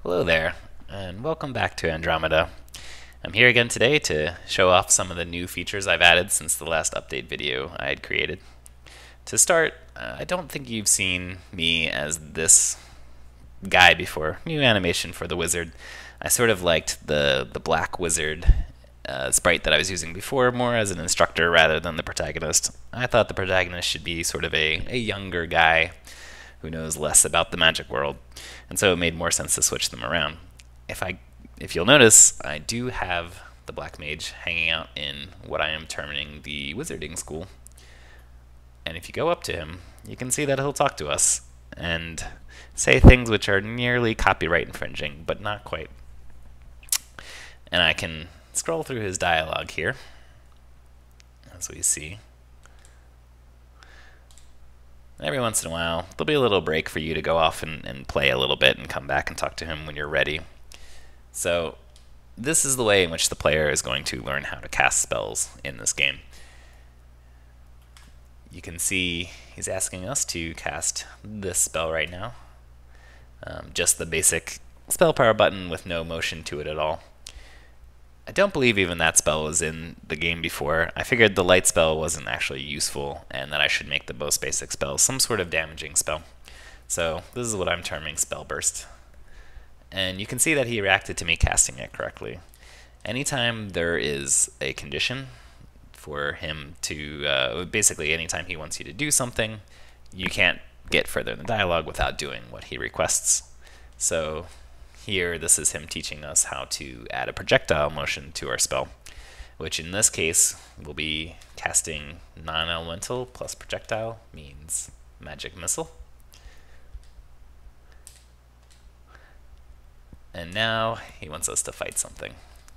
Hello there, and welcome back to Andromeda. I'm here again today to show off some of the new features I've added since the last update video I had created. To start, I don't think you've seen me as this guy before. New animation for the wizard. I sort of liked the black wizard sprite that I was using before more as an instructor rather than the protagonist. I thought the protagonist should be sort of a younger guy who knows less about the magic world, and so it made more sense to switch them around. If you'll notice, I do have the black mage hanging out in what I am terming the wizarding school, and if you go up to him, you can see that he'll talk to us and say things which are nearly copyright infringing, but not quite. And I can scroll through his dialogue here, as we see. Every once in a while, there'll be a little break for you to go off and play a little bit and come back and talk to him when you're ready. So this is the way in which the player is going to learn how to cast spells in this game. You can see he's asking us to cast this spell right now. Just the basic spell power button with no motion to it at all. I don't believe even that spell was in the game before. I figured the light spell wasn't actually useful and that I should make the most basic spell some sort of damaging spell. So this is what I'm terming Spell Burst. And you can see that he reacted to me casting it correctly. Anytime there is a condition for him to, basically anytime he wants you to do something, you can't get further in the dialogue without doing what he requests. So here, this is him teaching us how to add a projectile motion to our spell, which in this case will be casting non-elemental plus projectile means magic missile. And now he wants us to fight something.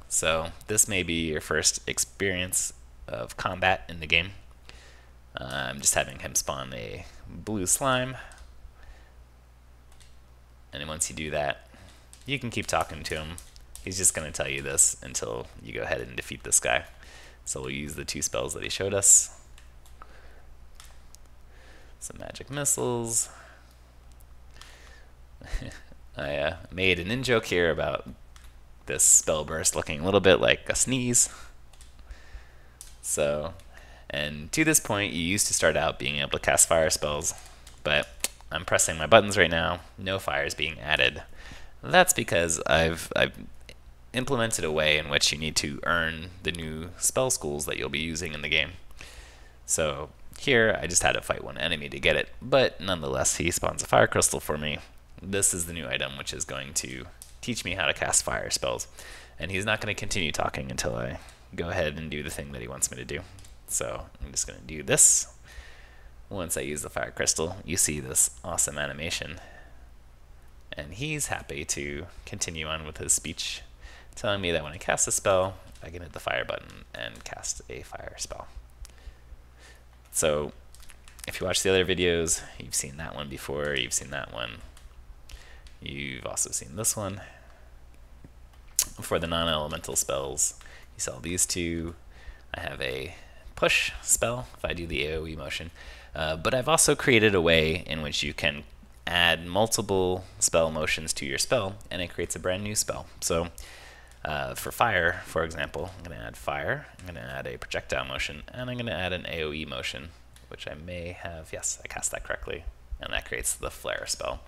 So this may be your first experience of combat in the game. I'm just having him spawn a blue slime. And once you do that, you can keep talking to him. He's just going to tell you this until you go ahead and defeat this guy. So we'll use the two spells that he showed us. Some magic missiles. I made an in-joke here about this spell burst looking a little bit like a sneeze. So, and to this point, you used to start out being able to cast fire spells, but I'm pressing my buttons right now. No fire is being added. That's because I've implemented a way in which you need to earn the new spell schools that you'll be using in the game. So here, I just had to fight one enemy to get it, but nonetheless, he spawns a fire crystal for me. This is the new item, which is going to teach me how to cast fire spells. And he's not going to continue talking until I go ahead and do the thing that he wants me to do. So I'm just going to do this. Once I use the fire crystal, you see this awesome animation. And he's happy to continue on with his speech, telling me that when I cast a spell, I can hit the fire button and cast a fire spell. So if you watch the other videos, you've seen that one before, you've seen that one. You've also seen this one. For the non-elemental spells, you saw these two. I have a push spell if I do the AoE motion. But I've also created a way in which you can add multiple spell motions to your spell, and it creates a brand new spell. So for fire, for example, I'm going to add fire, I'm going to add a projectile motion, and I'm going to add an AoE motion, which I may have, yes, I cast that correctly, and that creates the flare spell,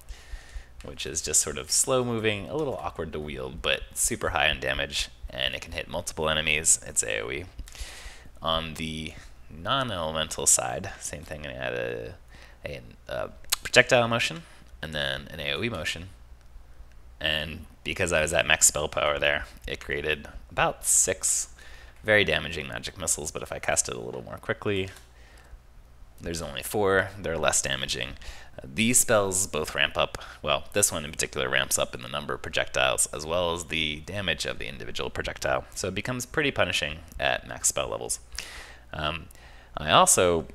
which is just sort of slow moving, a little awkward to wield, but super high on damage, and it can hit multiple enemies. It's AoE. On the non-elemental side, same thing, I'm going to add a projectile motion, and then an AoE motion. And because I was at max spell power there, it created about 6 very damaging magic missiles, but if I cast it a little more quickly, there's only 4. They're less damaging. These spells both ramp up, well, this one in particular ramps up in the number of projectiles as well as the damage of the individual projectile. So it becomes pretty punishing at max spell levels. I also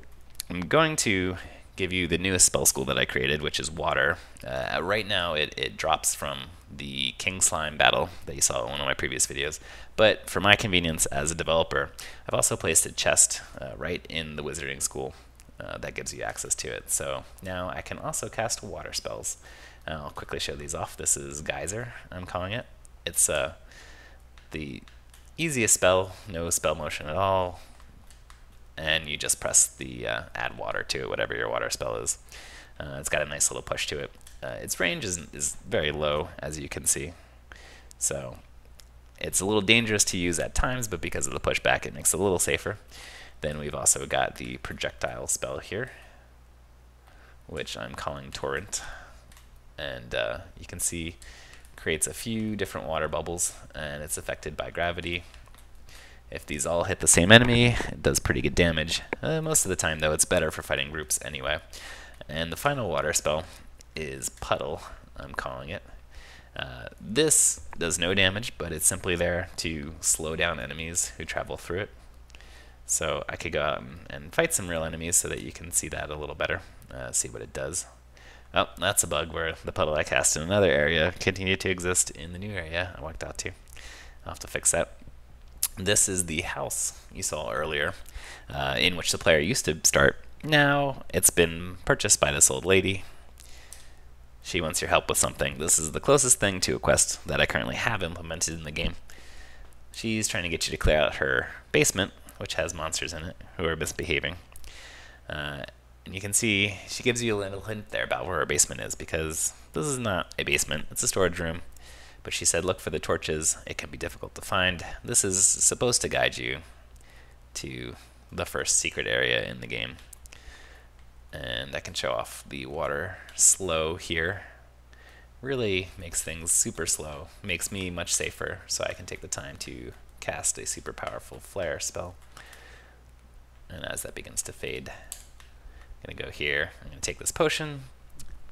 am going to give you the newest spell school that I created, which is Water. Right now it drops from the King Slime battle that you saw in one of my previous videos, but for my convenience as a developer, I've also placed a chest right in the Wizarding School that gives you access to it. So now I can also cast water spells. I'll quickly show these off. This is Geyser, I'm calling it. It's the easiest spell, no spell motion at all, and you just press the add water to it, whatever your water spell is. It's got a nice little push to it. Its range is very low, as you can see, so it's a little dangerous to use at times, but because of the pushback, it makes it a little safer. Then we've also got the projectile spell here, which I'm calling Torrent, and you can see creates a few different water bubbles, and it's affected by gravity. If these all hit the same enemy, it does pretty good damage. Most of the time, though, it's better for fighting groups anyway. And the final water spell is Puddle, I'm calling it. This does no damage, but it's simply there to slow down enemies who travel through it. So I could go out and fight some real enemies so that you can see that a little better, see what it does. Oh, that's a bug where the puddle I cast in another area continued to exist in the new area I walked out to. I'll have to fix that. This is the house you saw earlier, in which the player used to start. Now it's been purchased by this old lady. She wants your help with something. This is the closest thing to a quest that I currently have implemented in the game. She's trying to get you to clear out her basement, which has monsters in it who are misbehaving. And you can see she gives you a little hint there about where her basement is, because this is not a basement, it's a storage room. But she said look for the torches, it can be difficult to find. This is supposed to guide you to the first secret area in the game. And I can show off the water slow here. Really makes things super slow, makes me much safer, so I can take the time to cast a super powerful flare spell. And as that begins to fade, I'm gonna go here, I'm gonna take this potion.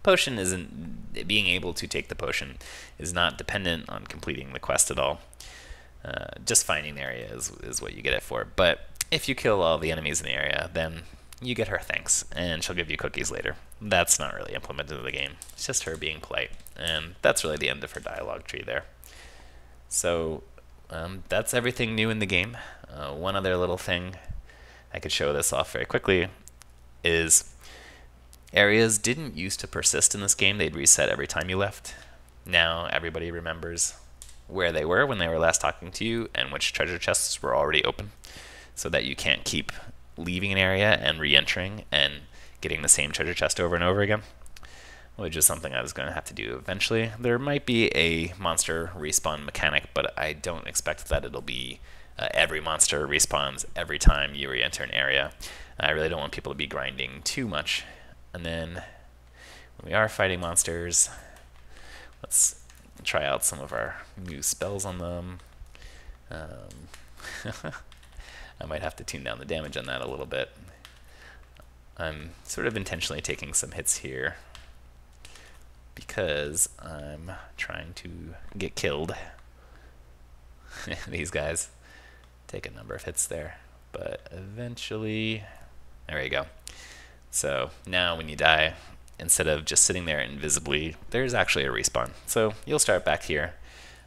Potion isn't, being able to take the potion is not dependent on completing the quest at all. Just finding the area is what you get it for. But if you kill all the enemies in the area, then you get her thanks, and she'll give you cookies later. That's not really implemented in the game. It's just her being polite, and that's really the end of her dialogue tree there. So that's everything new in the game. One other little thing I could show this off very quickly is areas didn't used to persist in this game. They'd reset every time you left. Now everybody remembers where they were when they were last talking to you and which treasure chests were already open, so that you can't keep leaving an area and re-entering and getting the same treasure chest over and over again, which is something I was going to have to do eventually. There might be a monster respawn mechanic, but I don't expect that it'll be every monster respawns every time you re-enter an area. I really don't want people to be grinding too much. And then when we are fighting monsters, let's try out some of our new spells on them. I might have to tune down the damage on that a little bit. I'm sort of intentionally taking some hits here because I'm trying to get killed. These guys take a number of hits there, but eventually, there you go. So now when you die, instead of just sitting there invisibly, there's actually a respawn. So you'll start back here.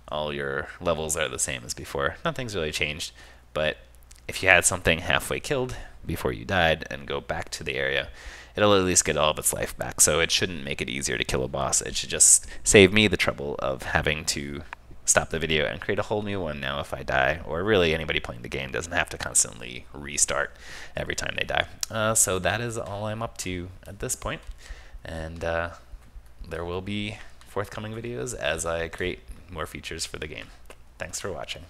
All your levels are the same as before. Nothing's really changed, but if you had something halfway killed before you died and go back to the area, it'll at least get all of its life back. So it shouldn't make it easier to kill a boss. It should just save me the trouble of having to stop the video and create a whole new one now if I die, or really anybody playing the game doesn't have to constantly restart every time they die. So that is all I'm up to at this point, and there will be forthcoming videos as I create more features for the game. Thanks for watching.